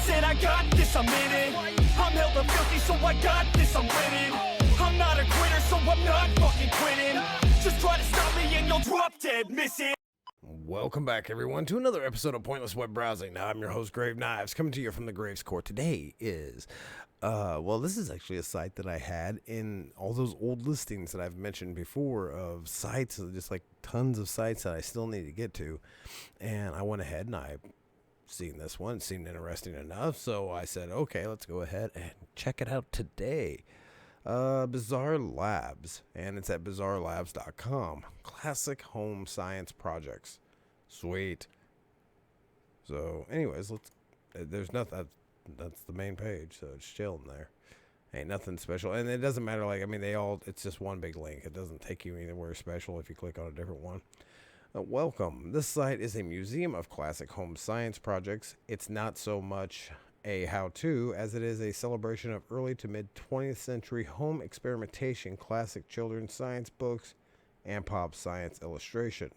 said I got this, I'm in it. I'm hella filthy, so I got this, I'm winning. I'm not a quitter, so I'm not fucking quitting. Just try to stop me and you'll drop dead missing. Welcome back, everyone, to another episode of Pointless Web Browsing. I'm your host, Grave Knives, coming to you from the Graves Court. Today is, well, this is actually a site that I had in all those old listings that I've mentioned before of sites, just like tons of sites that I still need to get to. And I went ahead and I seen this one, it seemed interesting enough, so I said, okay, let's go ahead and check it out today. Bizarre Labs, and it's at bizarrelabs.com. Classic home science projects. Sweet. So, anyways, there's nothing, that's the main page, so it's chilling there. Ain't nothing special, and it doesn't matter, like, I mean, it's just one big link. It doesn't take you anywhere special if you click on a different one. Welcome. This site is a museum of classic home science projects. It's not so much a how-to as it is a celebration of early to mid 20th century home experimentation, classic children's science books, and pop science illustration.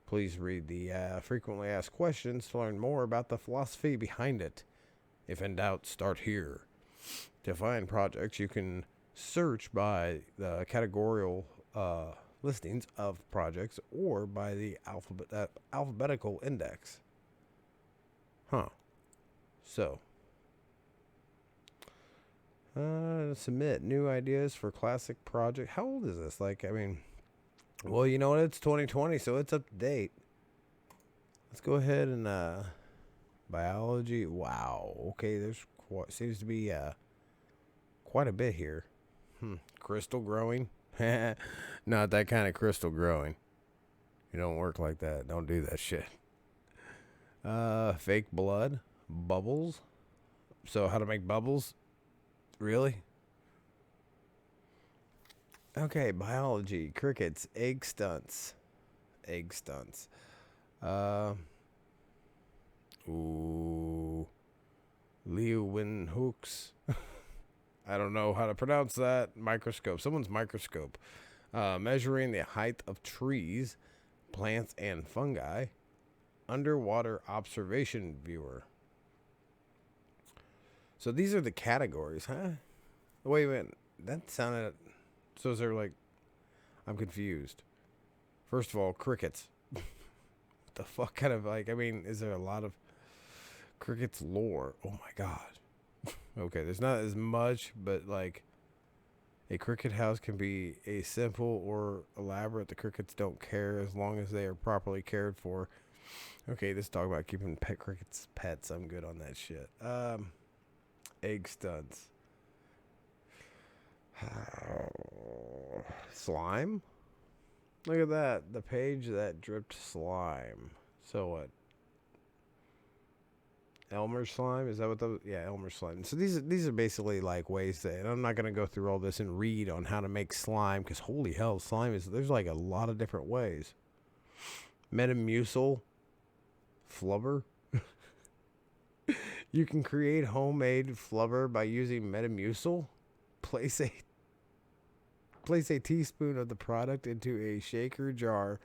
Please read the frequently asked questions to learn more about the philosophy behind it. If in doubt, start here. To find projects, you can search by the categorical listings of projects or by the alphabetical index. So, submit new ideas for classic project. How old is this? Like, I mean, well, you know what? It's 2020, so it's up to date. Let's go ahead and, biology. Wow. Okay, there's seems to be, quite a bit here. Crystal growing. Not that kind of crystal growing. You don't work like that. Don't do that shit. Fake blood. Bubbles. So how to make bubbles? Really? Okay, biology. Crickets. Egg stunts. Leeuwenhoeks. I don't know how to pronounce that. Microscope. Someone's microscope. Measuring the height of trees, plants, and fungi. Underwater observation viewer. So these are the categories, huh? Wait a minute. That sounded... So is there like... I'm confused. First of all, crickets. What the fuck kind of like... I mean, is there a lot of... Crickets lore? Oh my god. Okay, there's not as much, but like... A cricket house can be a simple or elaborate. The crickets don't care as long as they are properly cared for. Okay, this talk about keeping pet crickets pets. I'm good on that shit. Egg stunts. Slime? Look at that. The page that dripped slime. So what? Elmer slime? Is that what the... Yeah, Elmer slime. So these are basically like ways that... And I'm not going to go through all this and read on how to make slime. Because holy hell, slime is... There's like a lot of different ways. Metamucil. Flubber. You can create homemade flubber by using Metamucil. Place a teaspoon of the product into a shaker jar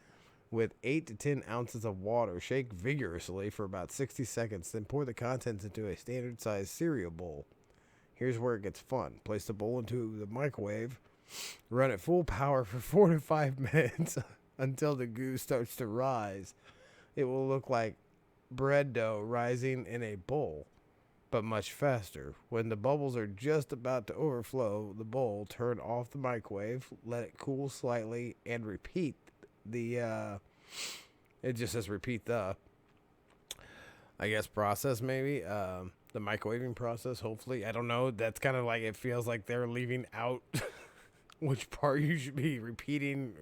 with 8 to 10 ounces of water. Shake vigorously for about 60 seconds, then pour the contents into a standard sized cereal bowl. Here's where it gets fun. Place the bowl into the microwave. Run at full power for 4 to 5 minutes until the goo starts to rise. It will look like bread dough rising in a bowl, but much faster. When the bubbles are just about to overflow the bowl, turn off the microwave, let it cool slightly, and repeat the, it just says repeat the, I guess, process maybe, the microwaving process, hopefully. I don't know. That's kind of like, it feels like they're leaving out which part you should be repeating.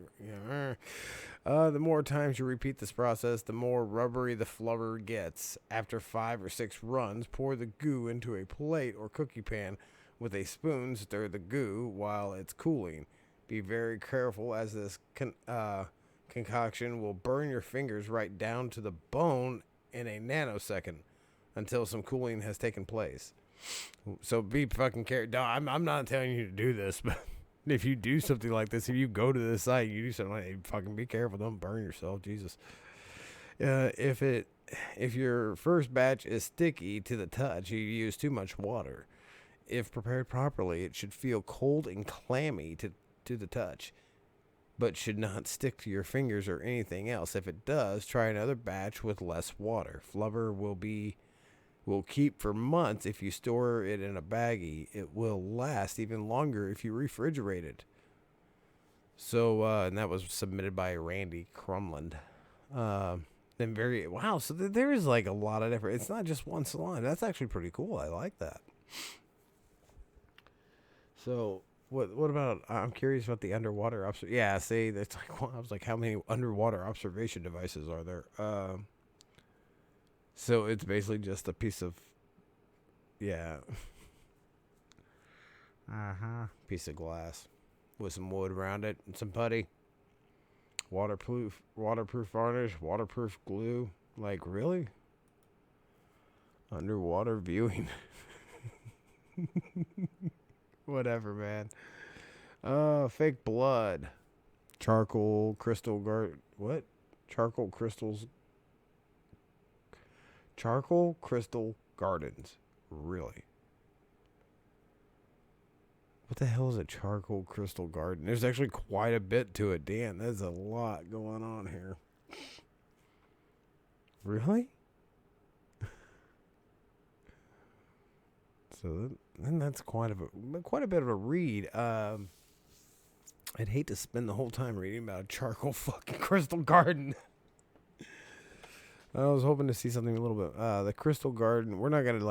The more times you repeat this process, the more rubbery the flubber gets. After 5 or 6 runs, pour the goo into a plate or cookie pan with a spoon. Stir the goo while it's cooling. Be very careful, as this concoction will burn your fingers right down to the bone in a nanosecond until some cooling has taken place. So be fucking careful. I'm not telling you to do this, but if you do something like this, if you go to this site, you do something like that, fucking be careful. Don't burn yourself. Jesus. If it if your first batch is sticky to the touch, you use too much water. If prepared properly, it should feel cold and clammy to the touch, but should not stick to your fingers or anything else. If it does, try another batch with less water. Flubber will keep for months if you store it in a baggie. It will last even longer if you refrigerate it. So, and that was submitted by Randy Crumland. Then wow. So there is like a lot of different. It's not just one salon. That's actually pretty cool. I like that. So what about? I'm curious about the underwater Yeah, see, that's like I was like, how many underwater observation devices are there? So it's basically just a piece of, yeah, piece of glass with some wood around it and some putty. Waterproof varnish, waterproof glue. Like, really? Underwater viewing. Whatever, man. Fake blood. Charcoal crystal what? Charcoal crystals. Charcoal crystal gardens. Really? What the hell is a charcoal crystal garden? There's actually quite a bit to it. Damn, there's a lot going on here. Really? So then that's quite a bit of a read. I'd hate to spend the whole time reading about a charcoal fucking crystal garden. I was hoping to see something a little bit. The crystal garden. We're not gonna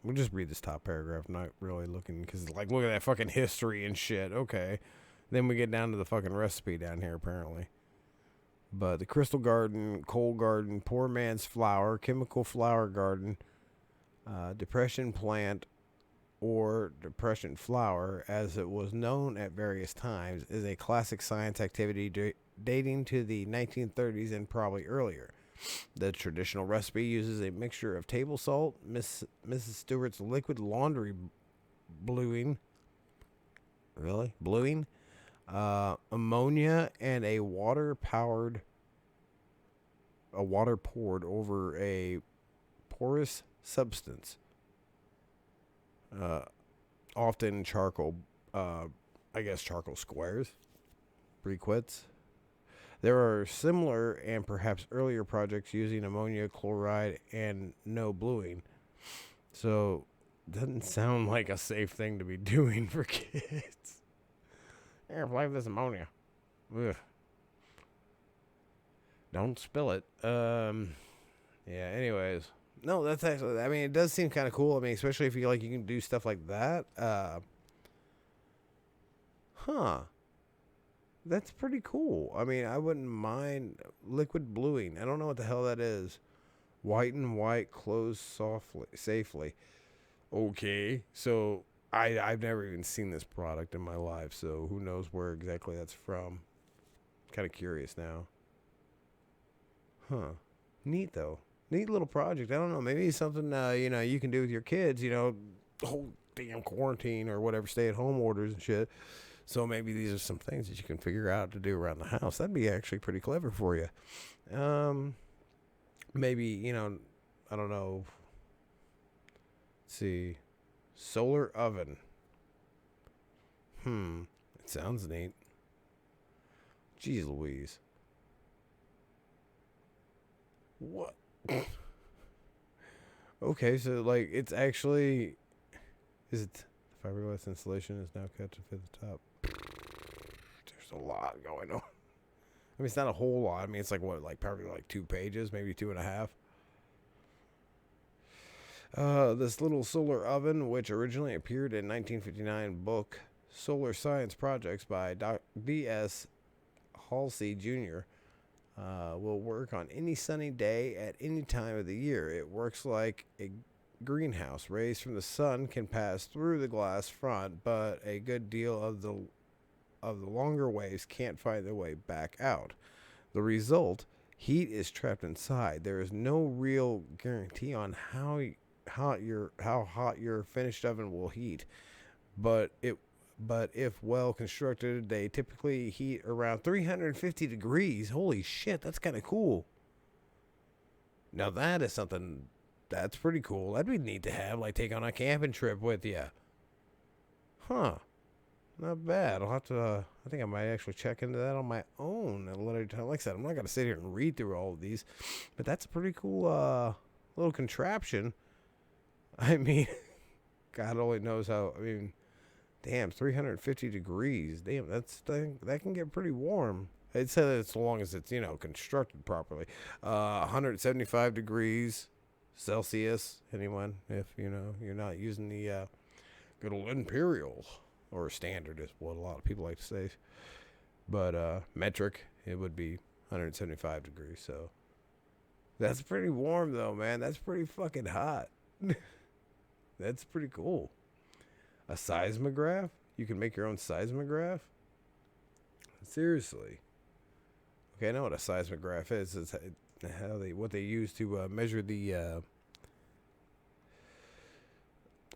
we'll just read this top paragraph. I'm not really looking because look at that fucking history and shit. Okay, then we get down to the fucking recipe down here apparently. But the crystal garden, coal garden, poor man's flower, chemical flower garden, depression plant, or depression flower, as it was known at various times, is a classic science activity dating to the 1930s and probably earlier. The traditional recipe uses a mixture of table salt, Mrs. Stewart's liquid laundry bluing, ammonia, and a water poured over a porous substance, often charcoal, charcoal squares, briquettes. There are similar and perhaps earlier projects using ammonia chloride and no bluing. So, doesn't sound like a safe thing to be doing for kids. Here, play with this ammonia. Ugh. Don't spill it. Yeah, anyways. No, that's actually, I mean, it does seem kind of cool. I mean, especially if you you can do stuff like that. That's pretty cool. I mean, I wouldn't mind liquid bluing. I don't know what the hell that is. Whiten white clothes safely. Okay, so I've never even seen this product in my life, so who knows where exactly that's from. Kind of curious now. Neat though. Neat little project. I don't know. Maybe it's something you can do with your kids. The whole damn quarantine or whatever, stay-at-home orders and shit. So maybe these are some things that you can figure out to do around the house. That'd be actually pretty clever for you. Maybe, I don't know. Let's see. Solar oven. It sounds neat. Jeez Louise. What? Okay, so it's actually, is it the fiberglass insulation is now cut to fit the top? There's a lot going on. I mean, it's not a whole lot. I mean, it's probably 2 pages, maybe 2.5. This little solar oven, which originally appeared in 1959 book Solar Science Projects by B.S. Halsey Jr., will work on any sunny day at any time of the year. It works like a greenhouse. Rays from the sun can pass through the glass front, but a good deal of the longer waves can't find their way back out. The result, heat is trapped inside. There is no real guarantee on how hot your finished oven will heat, but if well constructed, they typically heat around 350 degrees. Holy shit, that's kind of cool. Now that is something that's pretty cool. That'd be neat to have, like take on a camping trip with you. Huh. Not bad. I'll have to, I think I might actually check into that on my own at a later time. Like I said, I'm not going to sit here and read through all of these, but that's a pretty cool little contraption. I mean, God only knows how, I mean, damn, 350 degrees. Damn, that can get pretty warm. I'd say that as long as it's, constructed properly. 175 degrees Celsius, anyone, if, you're not using the good old Imperial, or standard is what a lot of people like to say. But metric, it would be 175 degrees, so. That's pretty warm, though, man. That's pretty fucking hot. That's pretty cool. A seismograph? You can make your own seismograph? Seriously. Okay, I know what a seismograph is. It's what they use to measure the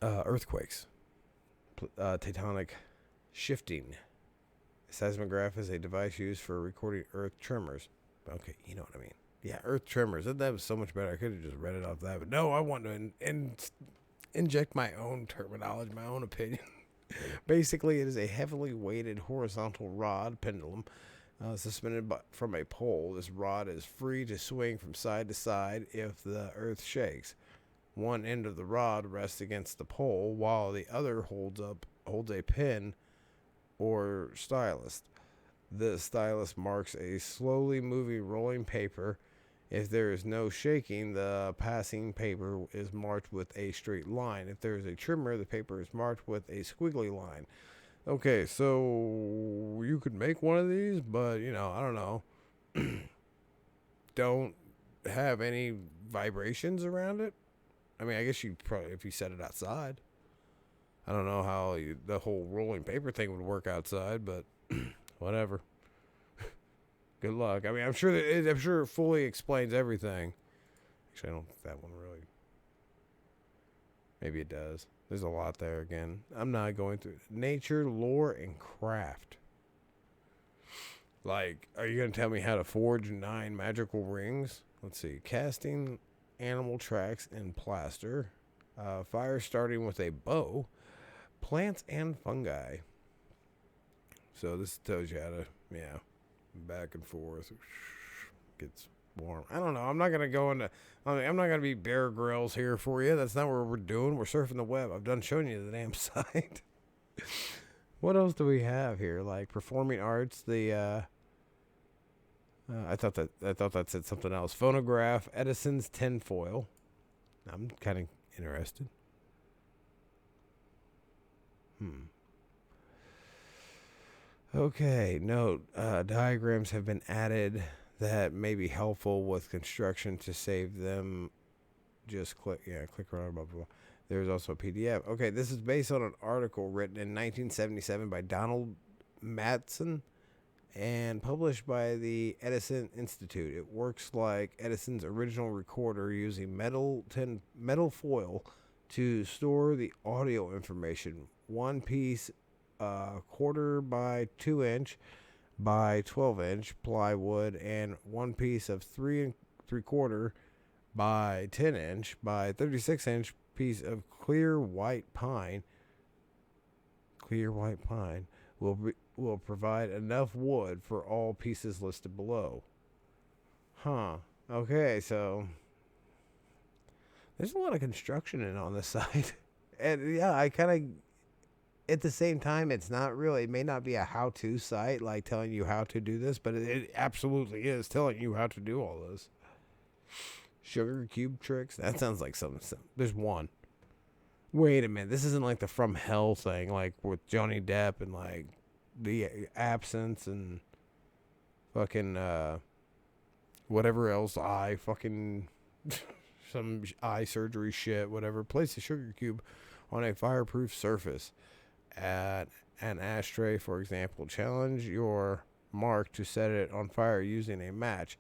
earthquakes, tectonic shifting. A seismograph is a device used for recording earth tremors. Okay, you know what I mean. Yeah, earth tremors. That was so much better. I could have just read it off that. But no, I want to inject my own terminology, my own opinion. Basically, it is a heavily weighted horizontal rod pendulum suspended from a pole. This rod is free to swing from side to side if the earth shakes. One end of the rod rests against the pole, while the other holds a pin or stylus. The stylus marks a slowly moving rolling paper. If there is no shaking, the passing paper is marked with a straight line. If there is a tremor, the paper is marked with a squiggly line. Okay, so you could make one of these, but, I don't know. Don't have any vibrations around it. I mean, I guess you probably, if you set it outside. I don't know how the whole rolling paper thing would work outside, but whatever. Good luck. I mean, I'm sure it fully explains everything. Actually, I don't think that one really. Maybe it does. There's a lot there again. I'm not going through it. Nature, lore, and craft. Like, are you going to tell me how to forge 9 magical rings? Let's see. Casting animal tracks in plaster. Fire starting with a bow. Plants and fungi. So this tells you how to, back and forth. Gets warm. I don't know. I'm not going to go into, I'm not going to be Bear Grylls here for you. That's not what we're doing. We're surfing the web. I've done showing you the damn site. What else do we have here? Like performing arts, I thought that said something else. Phonograph, Edison's tinfoil. I'm kind of interested. Okay, note, diagrams have been added that may be helpful with construction to save them. Just click around, blah, blah, blah. There's also a PDF. Okay, this is based on an article written in 1977 by Donald Matson and published by the Edison Institute. It works like Edison's original recorder using metal foil to store the audio information. One piece 1/4 by 2 inch by 12 inch plywood and one piece of 3 3/4 by 10 inch by 36 inch piece of clear white pine will provide enough wood for all pieces listed below. Okay, so there's a lot of construction on this site. And yeah, I kind of, at the same time, it may not be a how-to site, like telling you how to do this, but it absolutely is telling you how to do all this. Sugar cube tricks? That sounds like something. There's one. Wait a minute. This isn't like the From Hell thing, like with Johnny Depp and like the absence and fucking whatever else. Some eye surgery shit, whatever. Place a sugar cube on a fireproof surface. At an ashtray, for example. Challenge your mark to set it on fire using a match.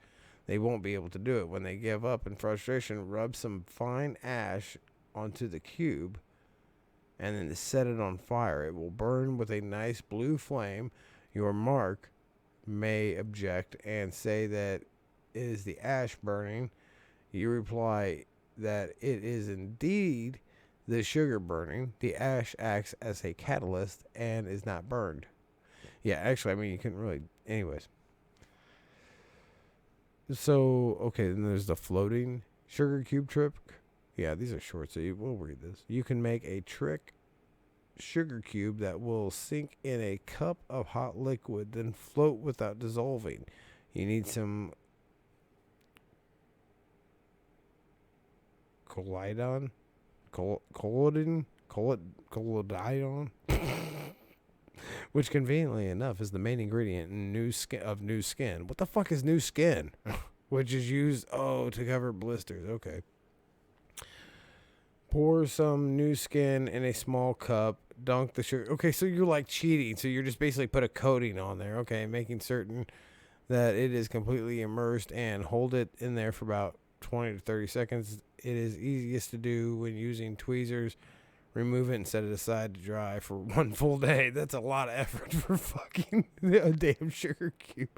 They won't be able to do it. When they give up in frustration, rub some fine ash onto the cube and then set it on fire. It will burn with a nice blue flame. Your mark may object and say that it is the ash burning. You reply that it is indeed the sugar burning. The ash acts as a catalyst and is not burned. Yeah, actually, I mean, you couldn't really. Anyways. So, okay, then there's the floating sugar cube trick. Yeah, these are short, so we'll read this. You can make a trick sugar cube that will sink in a cup of hot liquid, then float without dissolving. You need some collidon, collidon, which conveniently enough is the main ingredient in new skin. What the fuck is new skin? Which is used to cover blisters. Okay. Pour some new skin in a small cup. Dunk the sugar. Okay, so you're like cheating. So you're just basically put a coating on there. Okay, making certain that it is completely immersed and hold it in there for about 20 to 30 seconds. It is easiest to do when using tweezers. Remove it and set it aside to dry for 1 full day. That's a lot of effort for fucking a damn sugar cube.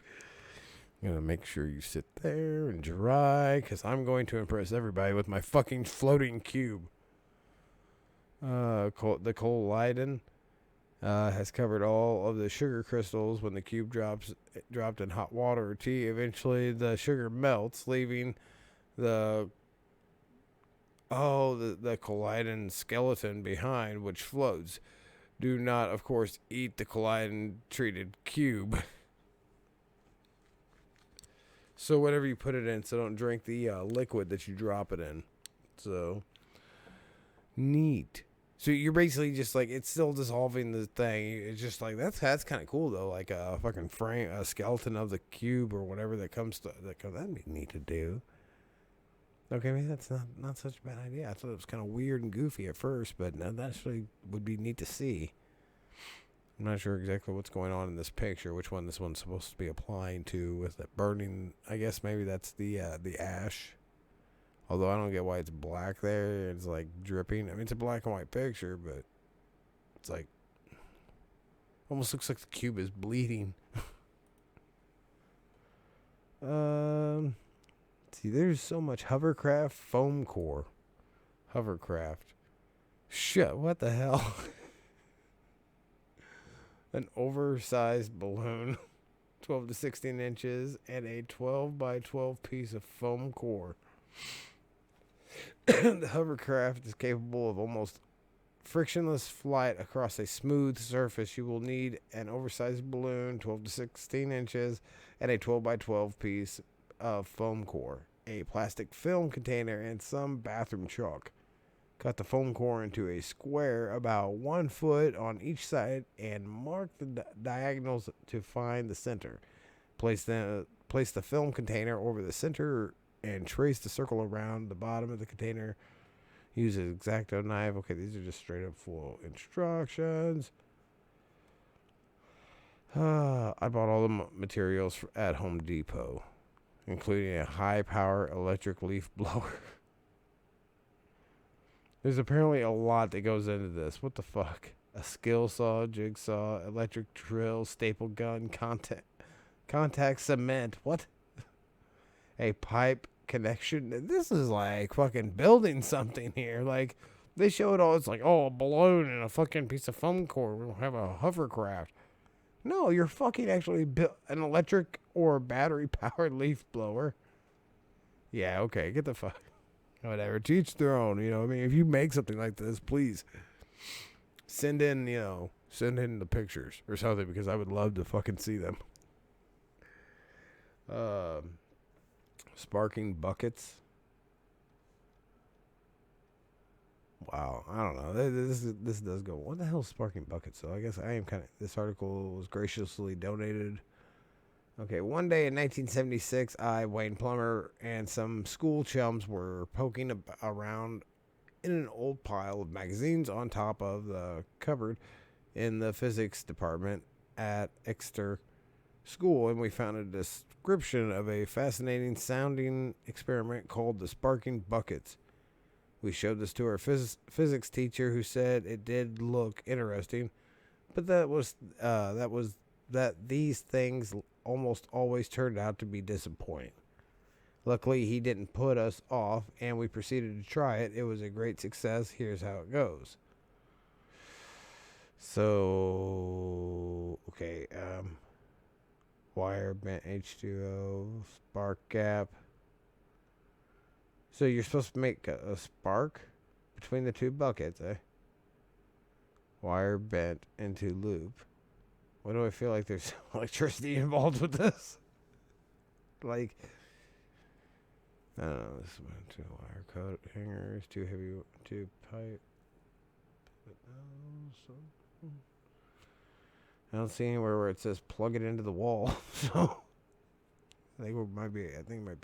I'm going to make sure you sit there and dry because I'm going to impress everybody with my fucking floating cube. The collidon has covered all of the sugar crystals. When the cube dropped in hot water or tea, eventually the sugar melts, leaving the collidon skeleton behind, which floats. Do not, of course, eat the collidon treated cube. So whatever you put it in, so don't drink the liquid that you drop it in. So neat. So you're basically just like, it's still dissolving the thing. It's just like, that's kind of cool though. Like a fucking frame, a skeleton of the cube or whatever that'd be neat to do. Okay, maybe that's not such a bad idea. I thought it was kind of weird and goofy at first, but that actually would be neat to see. I'm not sure exactly what's going on in this picture, which one this one's supposed to be applying to with it burning. I guess maybe that's the ash. Although I don't get why it's black there. It's like dripping. I mean, it's a black and white picture, but it's like almost looks like the cube is bleeding. See, there's so much Hovercraft foam core. Hovercraft. Shit, what the hell? An oversized balloon, 12 to 16 inches, and a 12 by 12 piece of foam core. The Hovercraft is capable of almost frictionless flight across a smooth surface. You will need an oversized balloon, 12 to 16 inches, and a 12 by 12 piece of foam core, a plastic film container, and some bathroom chalk. Cut the foam core into a square about 1 foot on each side and mark the diagonals to find the center. Place the film container over the center and trace the circle around the bottom of the container. Use an X-Acto knife. Okay, these are just straight up full instructions. I bought all the materials at Home Depot, including a high-power electric leaf blower. There's apparently a lot that goes into this. What the fuck? A skill saw, jigsaw, electric drill, staple gun, contact cement. What? A pipe connection. This is like fucking building something here. Like, they show it all. It's like, oh, a balloon and a fucking piece of foam core. We'll have a hovercraft. No, you're fucking actually an electric or battery powered leaf blower. Yeah, okay, get the fuck. Whatever, to each their own, you know. I mean, if you make something like this, please send in the pictures or something, because I would love to fucking see them. Sparking buckets. Wow, I don't know. This does go. What the hell is sparking buckets? So I guess I am kind of. This article was graciously donated. Okay, one day in 1976, Wayne Plummer, and some school chums were poking around in an old pile of magazines on top of the cupboard in the physics department at Exeter School, and we found a description of a fascinating sounding experiment called the sparking buckets. We showed this to our physics teacher, who said it did look interesting, but that these things almost always turned out to be disappointing. Luckily, he didn't put us off, and we proceeded to try it. It was a great success. Here's how it goes. So, okay, wire bent H2O, spark gap. So you're supposed to make a spark between the two buckets, eh? Wire bent into loop. Why do I feel like there's electricity involved with this? Like, I don't know. This one, 2 wire coat hangers, 2 heavy, 2 pipe. I don't see anywhere where it says plug it into the wall. So I think it might be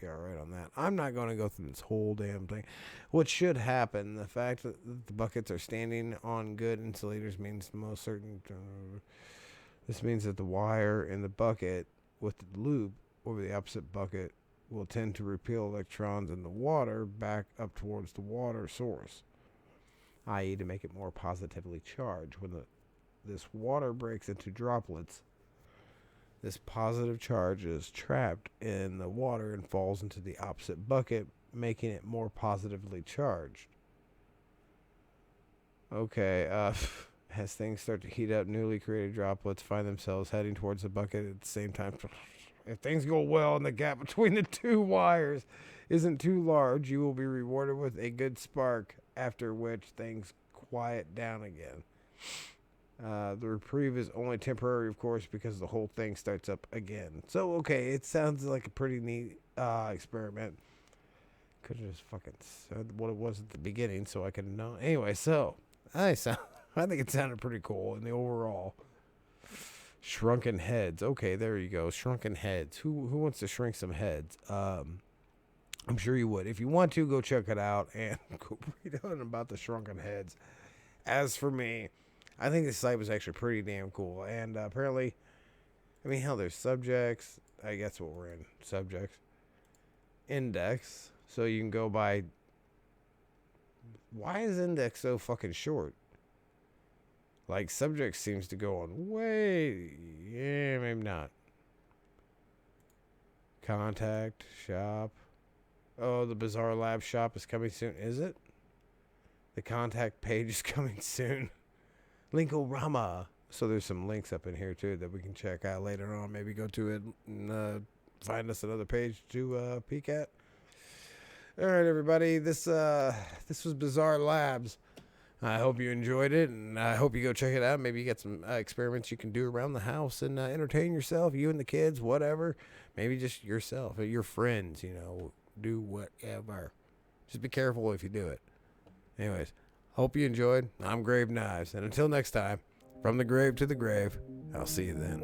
all right on that. I'm not going to go through this whole damn thing. What should happen, the fact that the buckets are standing on good insulators means the most certain. This means that the wire in the bucket with the loop over the opposite bucket will tend to repel electrons in the water back up towards the water source, i.e. to make it more positively charged. When this water breaks into droplets, this positive charge is trapped in the water and falls into the opposite bucket, making it more positively charged. Okay, as things start to heat up, newly created droplets find themselves heading towards the bucket at the same time. If things go well and the gap between the two wires isn't too large, you will be rewarded with a good spark, after which things quiet down again. The reprieve is only temporary, of course, because the whole thing starts up again. So, okay, it sounds like a pretty neat experiment. Could have just fucking said what it was at the beginning so I could know. Anyway, so I think it sounded pretty cool in the overall. Shrunken heads. Okay, there you go. Shrunken heads. Who wants to shrink some heads? I'm sure you would. If you want to, go check it out and go read on about the shrunken heads. As for me, I think this site was actually pretty damn cool. And apparently, I mean, hell, there's subjects. I guess what we're in. Subjects. Index. So you can go by. Why is index so fucking short? Like, subject seems to go on way. Yeah, maybe not. Contact, shop. Oh, the Bizarre Lab shop is coming soon. Is it? The contact page is coming soon. Linkorama. So there's some links up in here, too, that we can check out later on. Maybe go to it and find us another page to peek at. All right, everybody. This was Bizarre Labs. I hope you enjoyed it, and I hope you go check it out. Maybe you get some experiments you can do around the house and entertain yourself, you and the kids, whatever. Maybe just yourself or your friends, do whatever. Just be careful if you do it. Anyways, hope you enjoyed. I'm Grave Knives, and until next time, from the grave to the grave, I'll see you then.